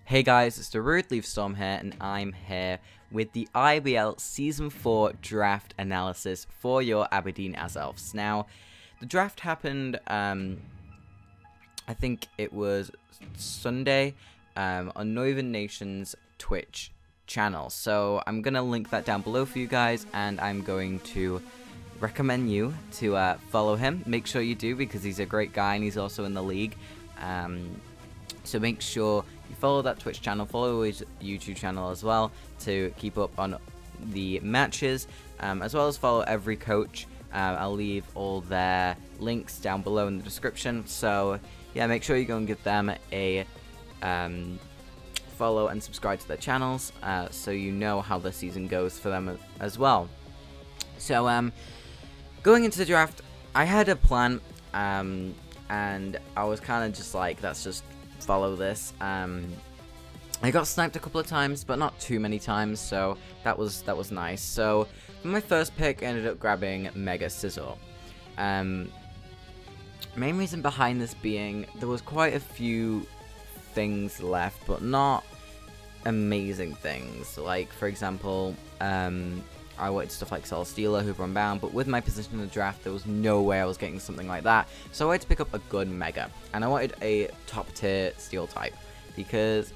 Hey guys, it's DarudeLeafStorm here, and I'm here with the IBL Season 4 draft analysis for your Aberdeen Azelfs. Now, the draft happened, I think it was Sunday, on NoivernNation's Twitch channel. So I'm going to link that down below for you guys, and I'm going to recommend you to follow him. Make sure you do, because he's a great guy, and he's also in the league. So make sure you follow that Twitch channel, follow his YouTube channel as well to keep up on the matches, as well as follow every coach. I'll leave all their links down below in the description. So yeah, make sure you go and give them a follow and subscribe to their channels, so you know how the season goes for them as well. So going into the draft, I had a plan, and I was kind of just like, let's just follow this. I got sniped a couple of times, but not too many times, so that was nice. So for my first pick, I ended up grabbing Mega Scizor. Main reason behind this being there was quite a few things left, but not amazing things. Like, for example, I wanted stuff like Celesteela, Hoover Unbound, but with my position in the draft, there was no way I was getting something like that. So I wanted to pick up a good Mega, and I wanted a top tier Steel type, because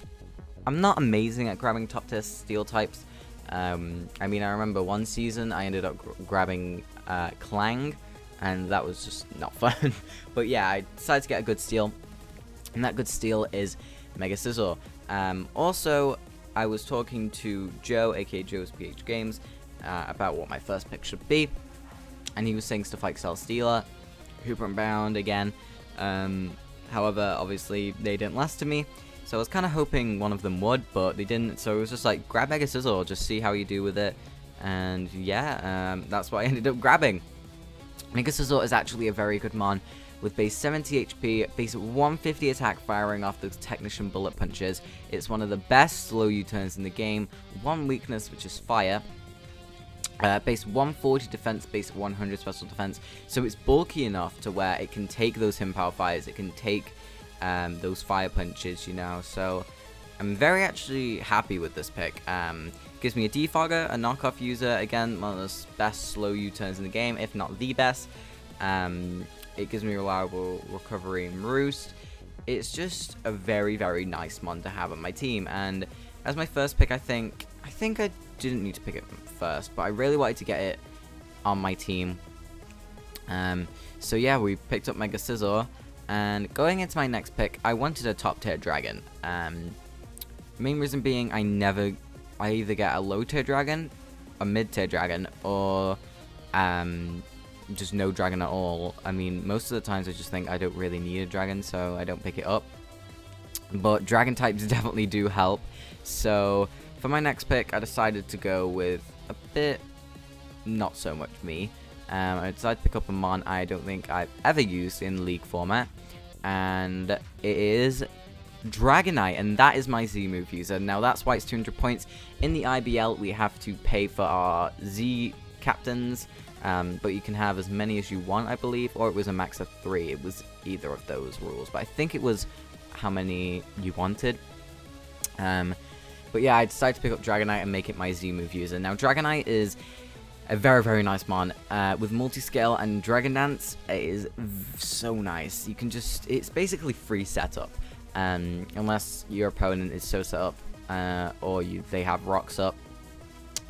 I'm not amazing at grabbing top tier Steel types. I mean, I remember one season I ended up grabbing Clang, and that was just not fun. But yeah, I decided to get a good Steel, and that good Steel is Mega Scizor. Also, I was talking to Joe, aka Joe's PH Games, about what my first pick should be, and he was saying stuff like Celesteela, Hooper Unbound again. However, obviously they didn't last to me, so I was kind of hoping one of them would, but they didn't. So it was just like, grab Mega Scizor, just see how you do with it. And yeah, that's what I ended up grabbing. Mega Scizor is actually a very good mon, with base 70 HP, base 150 attack firing off those Technician bullet punches. It's one of the best slow U-turns in the game. One weakness, which is fire. Base 140 defense, base 100 special defense, so it's bulky enough to where it can take those him power fires, it can take those fire punches, you know. So I'm very actually happy with this pick. Gives me a defogger, a knockoff user, again one of the best slow U-turns in the game, if not the best. It gives me reliable recovery and roost. It's just a very, very nice mon to have on my team, and as my first pick, I think I didn't need to pick it first, but I really wanted to get it on my team. So yeah, we picked up Mega Scizor, and going into my next pick, I wanted a top tier dragon. Main reason being, I either get a low tier dragon, a mid tier dragon, or just no dragon at all. I mean, most of the times I just think I don't really need a dragon, so I don't pick it up. But dragon types definitely do help. So for my next pick, I decided to go with a bit not so much me. I decided to pick up a mon I don't think I've ever used in League format, and it is Dragonite, and that is my Z move user. Now that's why it's 200 points. In the IBL, we have to pay for our Z captains, but you can have as many as you want, I believe, or it was a max of 3. It was either of those rules, but I think it was how many you wanted. But yeah, I decided to pick up Dragonite and make it my Z move user. Now Dragonite is a very, very nice mon. With multi-scale and Dragon Dance, it is so nice. You can just, it's basically free setup, unless your opponent is so set up, or they have rocks up.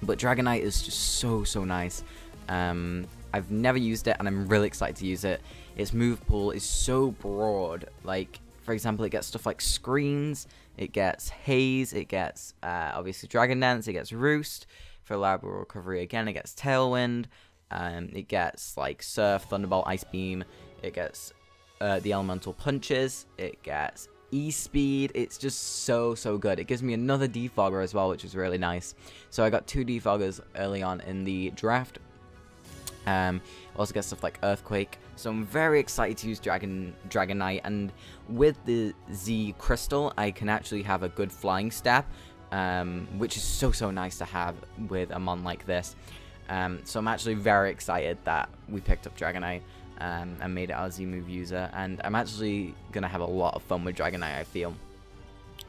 But Dragonite is just so nice. I've never used it, and I'm really excited to use it. Its move pool is so broad. Like, for example, it gets stuff like Screens, it gets Haze, it gets obviously Dragon Dance, it gets Roost for reliable recovery again, it gets Tailwind, it gets like Surf, Thunderbolt, Ice Beam, it gets the Elemental Punches, it gets E-Speed. It's just so good. It gives me another defogger as well, which is really nice. So I got 2 defoggers early on in the draft. Also get stuff like Earthquake, so I'm very excited to use Dragonite, and with the Z Crystal, I can actually have a good flying step, which is so nice to have with a mon like this. So I'm actually very excited that we picked up Dragonite. and made it our Z move user, and I'm actually gonna have a lot of fun with Dragonite, I feel.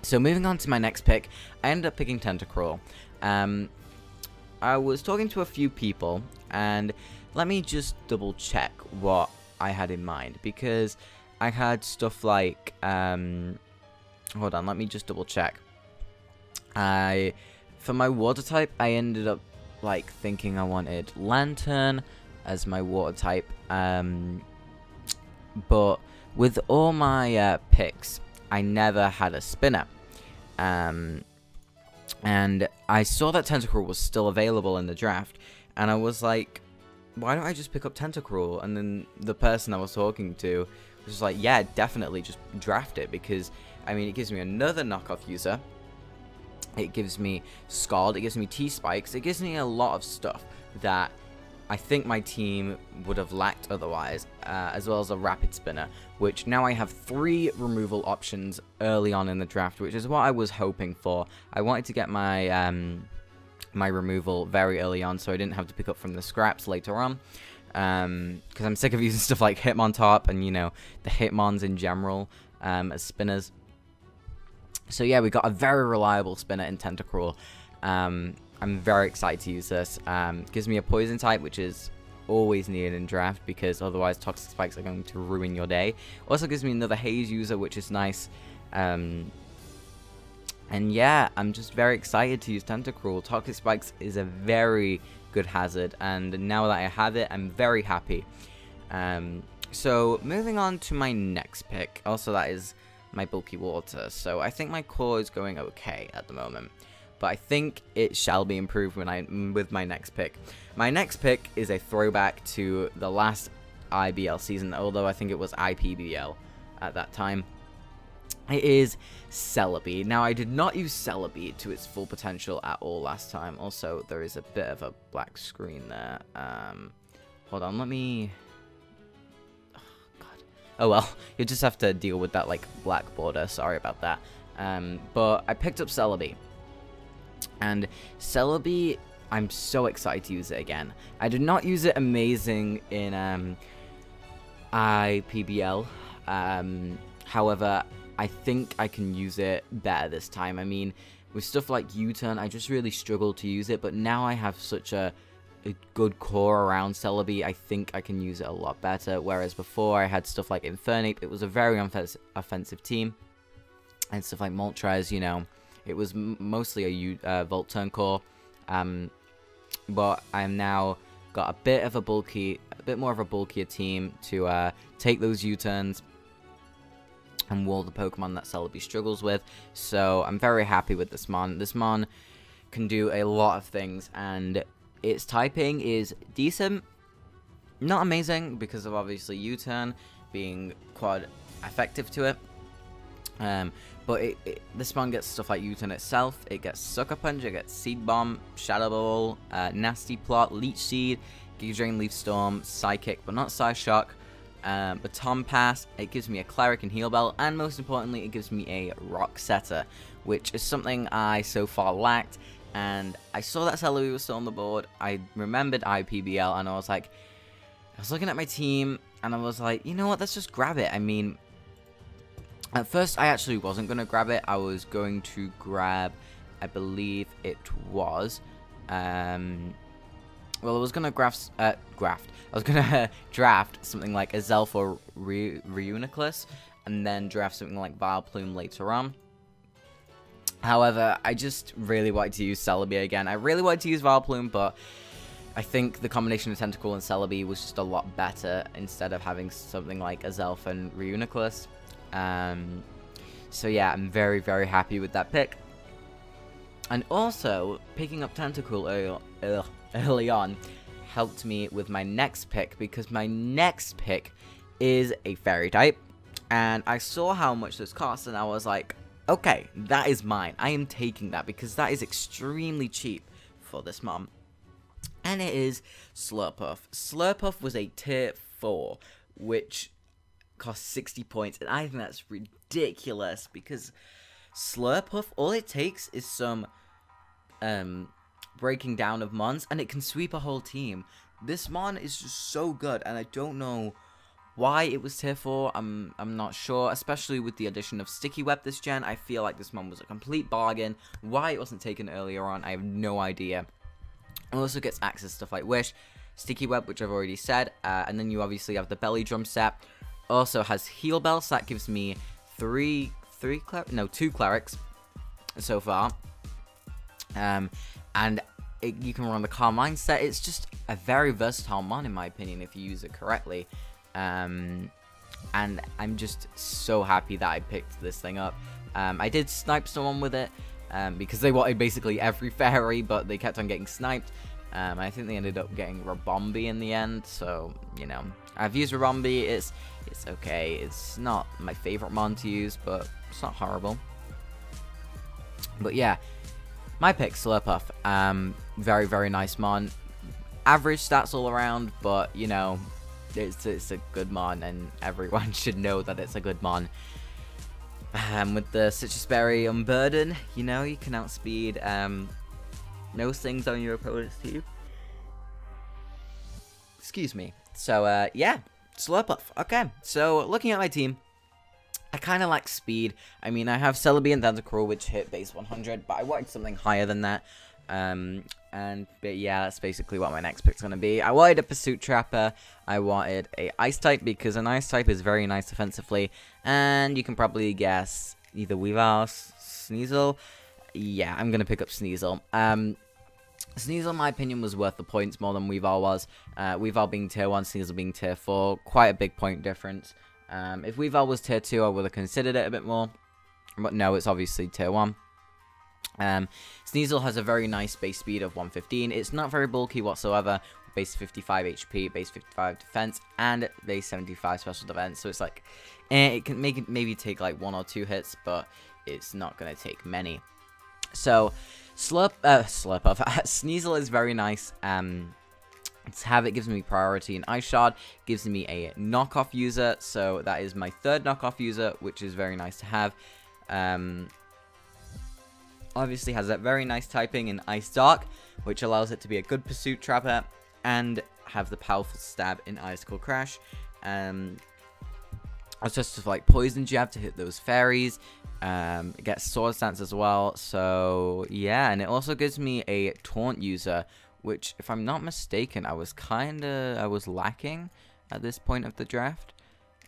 So moving on to my next pick, I ended up picking Tentacruel. I was talking to a few people, and let me just double check what I had in mind, because I had stuff like, hold on, let me just double check. For my water type, I ended up like thinking I wanted Lantern as my water type, but with all my picks, I never had a spinner. And I saw that Tentacruel was still available in the draft, and I was like, why don't I just pick up Tentacruel? And then the person I was talking to was just like, yeah, definitely just draft it, because, I mean, it gives me another knockoff user, it gives me Scald, it gives me T-Spikes, it gives me a lot of stuff that I think my team would have lacked otherwise, as well as a Rapid Spinner, which now I have 3 removal options early on in the draft, which is what I was hoping for. I wanted to get my my removal very early on, so I didn't have to pick up from the scraps later on, because I'm sick of using stuff like Hitmontop and, you know, the Hitmons in general as spinners. So yeah, we got a very reliable spinner in Tentacruel. I'm very excited to use this. Gives me a poison type, which is always needed in draft, because otherwise toxic spikes are going to ruin your day. Also gives me another haze user, which is nice. And yeah, I'm just very excited to use Tentacruel. Toxic spikes is a very good hazard, and now that I have it, I'm very happy. So moving on to my next pick. Also, that is my bulky water. So I think my core is going okay at the moment, but I think it shall be improved with my next pick. My next pick is a throwback to the last IBL season, although I think it was IPBL at that time. It is Celebi. Now, I did not use Celebi to its full potential at all last time. Also, there is a bit of a black screen there. Hold on, let me... Oh well, you just have to deal with that like black border, sorry about that. But I picked up Celebi. And Celebi, I'm so excited to use it again. I did not use it amazing in IPBL. However, I think I can use it better this time. I mean, with stuff like U-Turn, I just really struggled to use it, but now I have such a good core around Celebi, I think I can use it a lot better, whereas before I had stuff like Infernape, it was a very offensive team, and stuff like Moltres, you know, it was mostly a Volt Turn core, but I'm now got a bit more of a bulkier team to take those U-turns and wall the Pokemon that Celebi struggles with, so I'm very happy with this Mon. This Mon can do a lot of things, and its typing is decent, not amazing because of obviously U-Turn being quite effective to it. But this one gets stuff like U-Turn itself. It gets Sucker Punch, it gets Seed Bomb, Shadow Ball, Nasty Plot, Leech Seed, DarudeLeafStorm, Psychic, but not Psyshock, Baton Pass. It gives me a Cleric and Heal Bell, and most importantly, it gives me a Rock Setter, which is something I so far lacked. And I saw that Celebi was still on the board. I remembered IPBL, and I was looking at my team, and I was like, you know what, let's just grab it. I mean, at first, I actually wasn't going to grab it. I was going to grab, I believe it was, well, I was going to I was going to draft something like Azelfs or Reuniclus, and then draft something like Vileplume later on. However, I just really wanted to use Celebi again. I really wanted to use Vileplume, but I think the combination of Tentacruel and Celebi was just a lot better instead of having something like Azelfs and Reuniclus. So yeah, I'm very, very happy with that pick. And also, picking up Tentacruel early on helped me with my next pick, because my next pick is a Fairy type. And I saw how much this costs, and I was like, okay, that is mine. I am taking that, because that is extremely cheap for this Mon. And it is Slurpuff. Slurpuff was a tier 4, which cost 60 points, and I think that's ridiculous, because Slurpuff, all it takes is some breaking down of Mons, and it can sweep a whole team. This Mon is just so good, and I don't know Why it was tier 4, I'm not sure, especially with the addition of Sticky Web this gen. I feel like this mon was a complete bargain. Why it wasn't taken earlier on, I have no idea. It also gets access to stuff like Wish, Sticky Web, which I've already said, and then you obviously have the Belly Drum set. Also has Heal Bell, so that gives me two clerics so far. And you can run the Carmine set. It's just a very versatile mon in my opinion if you use it correctly. And I'm just so happy that I picked this thing up. I did snipe someone with it because they wanted basically every fairy, but they kept on getting sniped. I think they ended up getting Rabombi in the end, so, you know, I've used Rabombi. It's okay. It's not my favorite mon to use, but it's not horrible. But yeah, my pick, Slurpuff. Very, very nice mon. Average stats all around, but, you know, it's a good mon, and everyone should know that it's a good mon. With the Citrus Berry Unburden, you know, you can outspeed most things on your opponent's team. Excuse me. So, yeah, Slurpuff. Okay, so looking at my team, I kind of lack speed. I mean, I have Celebi and Tentacruel, which hit base 100, but I wanted something higher than that. But yeah, that's basically what my next pick's gonna be. I wanted a Pursuit Trapper. I wanted a Ice type because an Ice type is very nice defensively, and you can probably guess either Wmar, Sneasel. Yeah, I'm gonna pick up Sneasel. Sneasel, in my opinion, was worth the points more than Wmar was. Wmar being tier 1, Sneasel being tier 4, quite a big point difference. If Wmar was tier 2, I would have considered it a bit more, but no, it's obviously tier 1. Sneasel has a very nice base speed of 115. It's not very bulky whatsoever. Base 55 HP, base 55 defense, and base 75 special defense. So it's like, it can maybe take like 1 or 2 hits, but it's not gonna take many. So Slurpuff, Sneasel is very nice. Its Habit gives me priority, and Ice Shard gives me a knockoff user. So that is my third knockoff user, which is very nice to have. Obviously has that very nice typing in Ice Dark, which allows it to be a good Pursuit Trapper, and have the powerful stab in Icicle Crash. It's just like Poison Jab to hit those fairies. It gets Sword Stance as well, so yeah, and it also gives me a Taunt user, which, if I'm not mistaken, I was lacking at this point of the draft.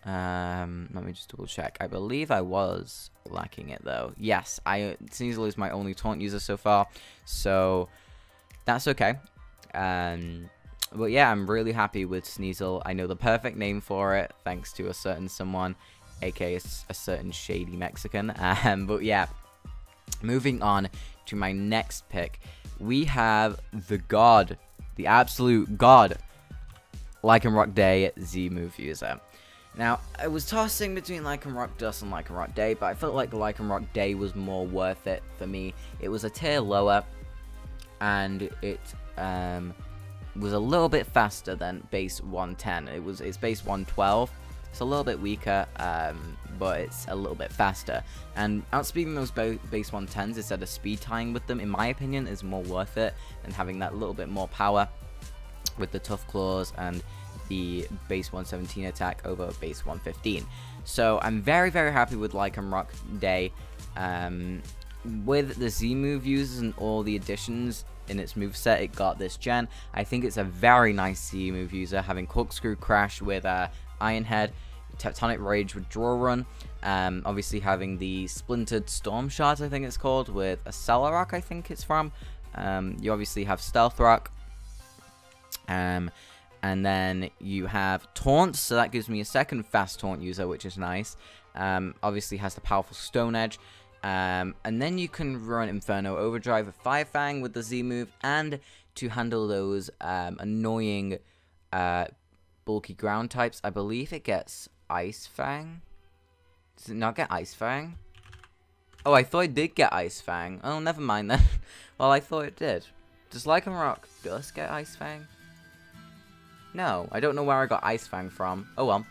Let me just double check. I believe I was lacking it though. Yes, Sneasel is my only taunt user so far, so that's okay. But yeah, I'm really happy with Sneasel. I know the perfect name for it, thanks to a certain someone, aka a certain ShadyMexicann. But yeah, moving on to my next pick, we have the God, the absolute God, Lycanroc Day Z move user. Now, I was tossing between Lycanroc Dust and Lycanroc Day, but I felt like Lycanroc Day was more worth it for me. It was a tier lower, and it was a little bit faster than base 110. It's base 112. It's a little bit weaker, but it's a little bit faster. And outspeeding those base 110s instead of speed tying with them, in my opinion, is more worth it than having that little bit more power with the Tough Claws and the base 117 attack over base 115. So I'm very, very happy with Lycanroc Day. With the Z move users and all the additions in its moveset it got this gen, I think it's a very nice Z move user, having Corkscrew Crash with Iron Head, Tectonic Rage with Draw Run, obviously having the Splintered Storm Shards, I think it's called, with a Celerock, I think it's from. You obviously have Stealth Rock, and then you have Taunt, so that gives me a second fast Taunt user, which is nice. Obviously has the powerful Stone Edge. And then you can run Inferno Overdrive with Fire Fang with the Z move, and to handle those annoying bulky ground types, I believe it gets Ice Fang. Does it not get Ice Fang? Oh, I thought it did get Ice Fang. Oh, never mind then. Well, I thought it did. Does Lycanroc Dust get Ice Fang? No, I don't know where I got Ice Fang from. Oh well.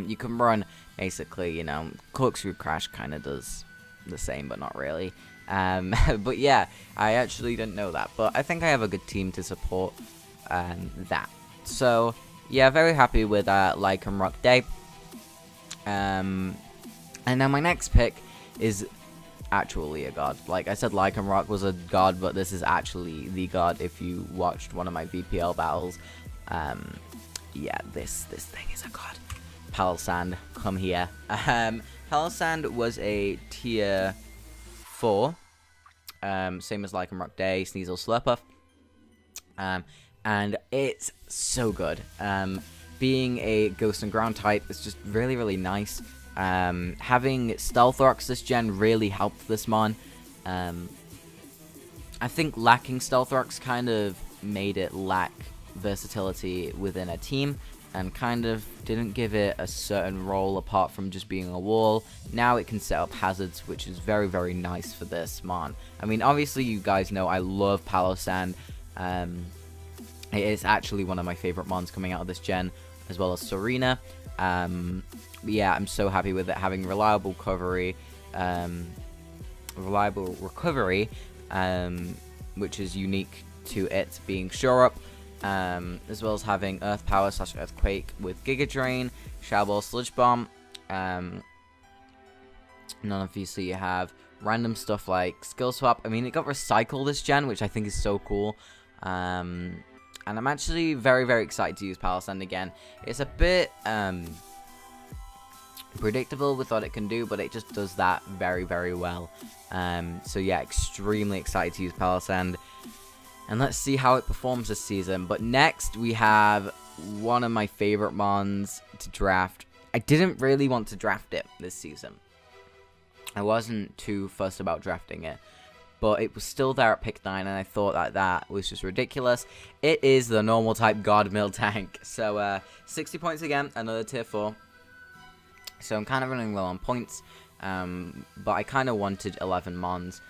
You can run, basically, you know, Corkscrew Crash kind of does the same, but not really. But yeah, I actually didn't know that. But I think I have a good team to support that. So yeah, very happy with Lycanroc Day. And now my next pick is actually a god. Like I said, Lycanroc was a god, but this is actually the god. If you watched one of my VPL battles, yeah, this thing is a god. Palossand, come here. Palossand was a tier 4, same as Lycanroc Day, Sneasel, Slurpuff, and it's so good. Being a Ghost and Ground type is just really, really nice. Having Stealth Rocks this gen really helped this mon. I think lacking Stealth Rocks kind of made it lack versatility within a team, and kind of didn't give it a certain role apart from just being a wall. Now it can set up hazards, which is very, very nice for this mon. I mean, obviously you guys know I love Palossand. It is actually one of my favorite mons coming out of this gen, as well as Serena. Yeah, I'm so happy with it having reliable recovery, which is unique to it being Shore Up, as well as having Earth Power / Earthquake with Giga Drain, Shower Ball, Sludge Bomb. And then obviously you have random stuff like Skill Swap. I mean, it got recycled this gen, which I think is so cool. And I'm actually very, very excited to use Palossand again. It's a bit predictable with what it can do, but it just does that very, very well. So yeah, extremely excited to use Palossand. And let's see how it performs this season. But next, we have one of my favorite mons to draft. I didn't really want to draft it this season. I wasn't too fussed about drafting it, but it was still there at pick 9, and I thought that was just ridiculous. It is the normal type god Miltank. So 60 points again, another tier 4. So I'm kind of running low on points, but I kind of wanted 11 mons,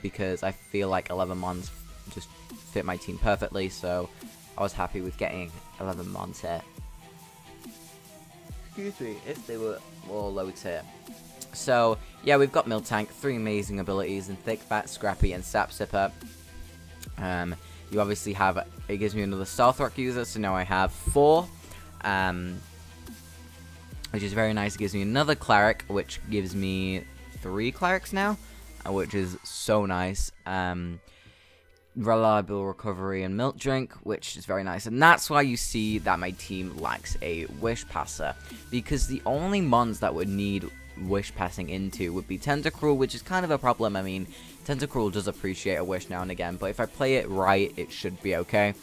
because I feel like 11 mons just fit my team perfectly, so I was happy with getting 11 mons here. Excuse me, if they were more low tier. So, yeah, we've got Miltank, 3 amazing abilities in Thick, Fat, Scrappy, and Sap Sipper. You obviously have, it gives me another Stealth Rock user, so now I have 4, which is very nice. It gives me another Cleric, which gives me 3 Clerics now, which is so nice. Reliable Recovery and Milk Drink, which is very nice. And that's why you see that my team lacks a Wish Passer, because the only mons that would need Wish Passing into would be Tentacruel, which is kind of a problem. I mean, Tentacruel does appreciate a Wish now and again, but if I play it right, it should be okay.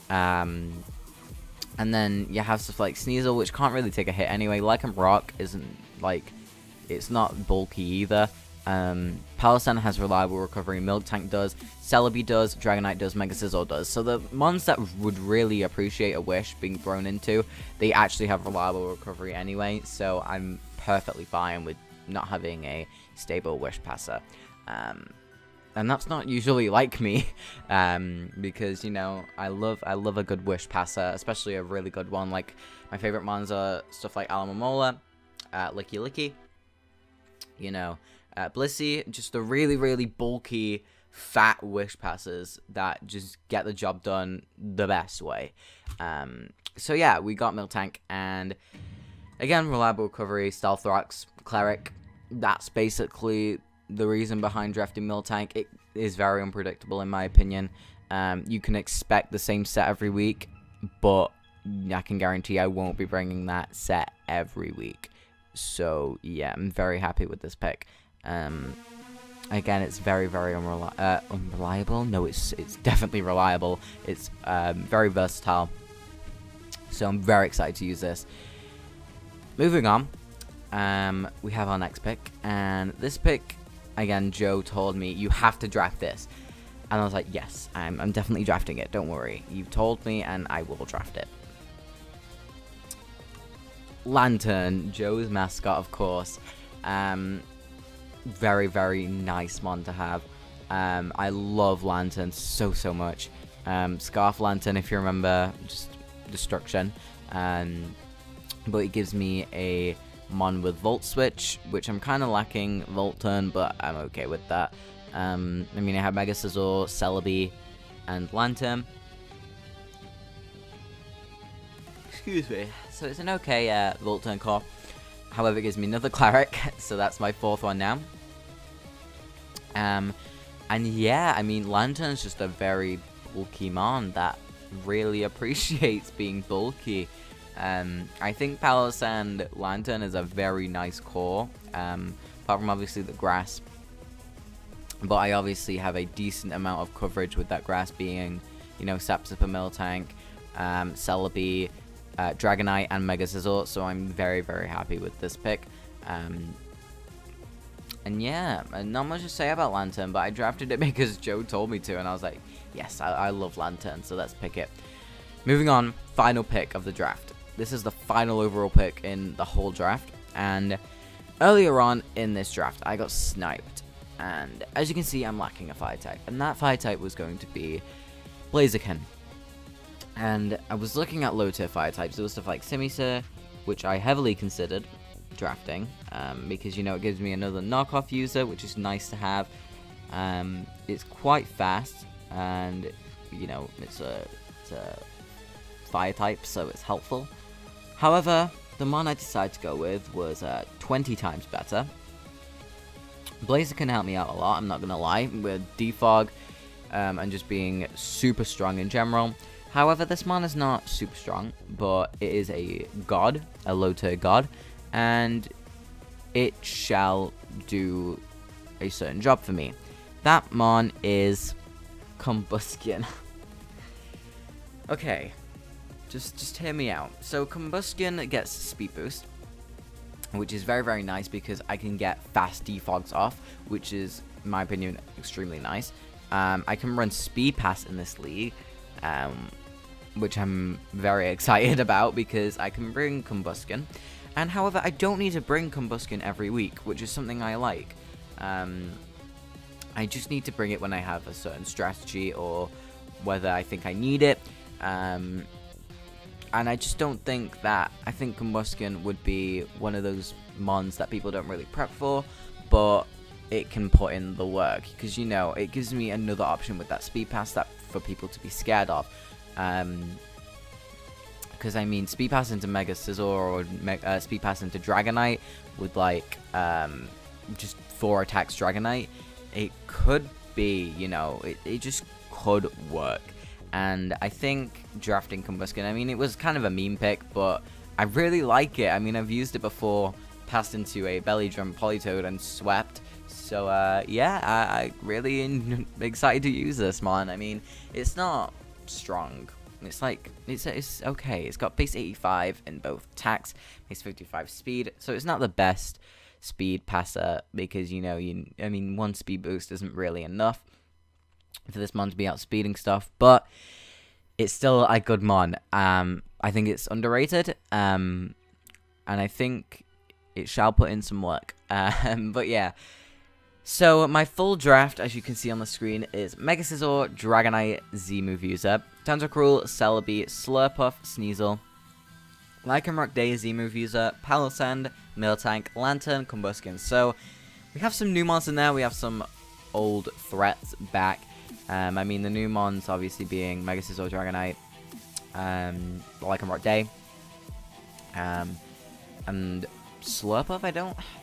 And then you have stuff like Sneasel, which can't really take a hit anyway. Lycanroc isn't, like, it's not bulky either. Palossand has reliable recovery, Miltank does, Celebi does, Dragonite does, Mega Scizor does. So the mons that would really appreciate a Wish being thrown into, they actually have reliable recovery anyway, so I'm perfectly fine with not having a stable Wish Passer. And that's not usually like me, because, you know, I love a good Wish Passer, especially a really good one. Like, my favorite mons are stuff like Alamomola, Licky Licky, you know, Blissey, just the really, really bulky, fat Wish Passers that just get the job done the best way. So yeah, we got Miltank, and again, reliable recovery, Stealth Rocks, Cleric. That's basically the reason behind drafting Miltank. It is very unpredictable in my opinion. You can expect the same set every week, but I can guarantee I won't be bringing that set every week. So yeah, I'm very happy with this pick. Again, it's very, very unreliable. No, it's definitely reliable. It's very versatile. So I'm very excited to use this. Moving on, we have our next pick, and this pick, again, Joe told me you have to draft this, and I was like, yes, I'm definitely drafting it. Don't worry, you've told me, and I will draft it. Lantern, Joe's mascot, of course. Very, very nice mon to have. I love Lantern so much. Scarf Lantern, if you remember, just destruction. But it gives me a mon with Volt Switch, which I'm kind of lacking Volt Turn, but I'm okay with that. I mean, I have Mega Scizor, Celebi, and Lantern. excuse me. So it's an okay Volt turn core. However, it gives me another Cleric, so that's my 4th one now. And yeah, I mean, Lantern's just a very bulky mon that really appreciates being bulky. I think Palisand Lantern is a very nice core, apart from obviously the grass. But I obviously have a decent amount of coverage with that grass being, you know, Sapsipper, Miltank, Celebi, Dragonite, and Mega Scizor. So I'm very, very happy with this pick. And yeah, not much to say about Lantern, but I drafted it because Joe told me to, and I was like, yes, I love Lantern, so let's pick it. Moving on, final pick of the draft. This is the final overall pick in the whole draft, and earlier on in this draft, I got sniped. And as you can see, I'm lacking a fire type, and that fire type was going to be Blaziken. And I was looking at low tier fire types. There was stuff like Simisear, which I heavily considered drafting, because, you know, it gives me another knockoff user, which is nice to have. It's quite fast, and, you know, it's a fire type, so it's helpful. However, the mon I decided to go with was 20 times better. Blaziken helped me out a lot, I'm not gonna lie, with defog and just being super strong in general. However, this mon is not super strong, but it is a god, a low tier god, and it shall do a certain job for me. That mon is Combustion. Okay, just hear me out. So Combustion gets speed boost, which is very, very nice because I can get fast defogs off, which is, in my opinion, extremely nice. I can run Speed Pass in this league, which I'm very excited about because I can bring Combustion. And however, I don't need to bring Combustion every week, which is something I like. I just need to bring it when I have a certain strategy or whether I think I need it. And I just don't think that, I think Combustion would be one of those mons that people don't really prep for, but it can put in the work, because, you know, it gives me another option with that Speed Pass that for people to be scared of. Because, I mean, Speed Pass into Mega Scizor or Speed Pass into Dragonite with, like, just 4 attacks Dragonite, it could be, you know, it just could work. And I think drafting Combustion, I mean, it was kind of a meme pick, but I really like it. I mean, I've used it before, passed into a Belly Drum Politoed and swept. So, yeah, I really am excited to use this, man. I mean, it's not strong. It's like, it's okay. It's got base 85 in both attacks, base 55 speed. So it's not the best speed passer because, you know, I mean, 1 speed boost isn't really enough for this mon to be outspeeding stuff, but it's still a good mon. I think it's underrated, and I think it shall put in some work. But yeah, so my full draft, as you can see on the screen, is Mega Scizor, Dragonite, Z-move user, Tentacruel, Celebi, Slurpuff, Sneasel, Lycanroc Day, Z-move user, Palisand, Miltank, Lantern, Combustion. So we have some new mons in there. We have some old threats back. I mean, the new mons obviously being Mega Scizor, Dragonite, Lycanroc Day, and Slurpuff. I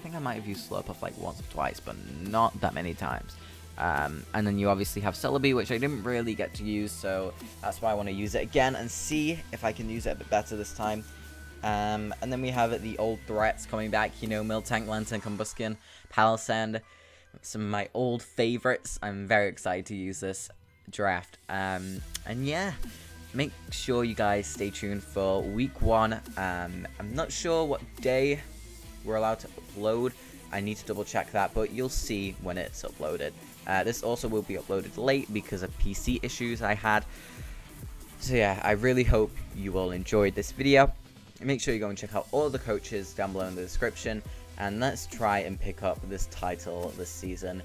think I might have used Slurpuff like once or twice, but not that many times. And then you obviously have Celebi, which I didn't really get to use, so that's why I want to use it again and see if I can use it a bit better this time. And then we have the old threats coming back, you know, Miltank, Lantern, Combustion, Palisand. Some of my old favorites. I'm very excited to use this draft. And yeah, make sure you guys stay tuned for week 1. I'm not sure what day we're allowed to upload. I need to double check that, but you'll see when it's uploaded. This also will be uploaded late because of PC issues I had. So yeah, I really hope you all enjoyed this video. Make sure you go and check out all the coaches down below in the description. And let's try and pick up this title this season.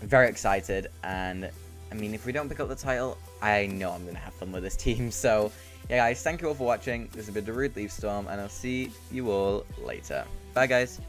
I'm very excited, and I mean, if we don't pick up the title, I know I'm going to have fun with this team. So, yeah guys, thank you all for watching. This has been DarudeLeafStorm, and I'll see you all later. Bye guys.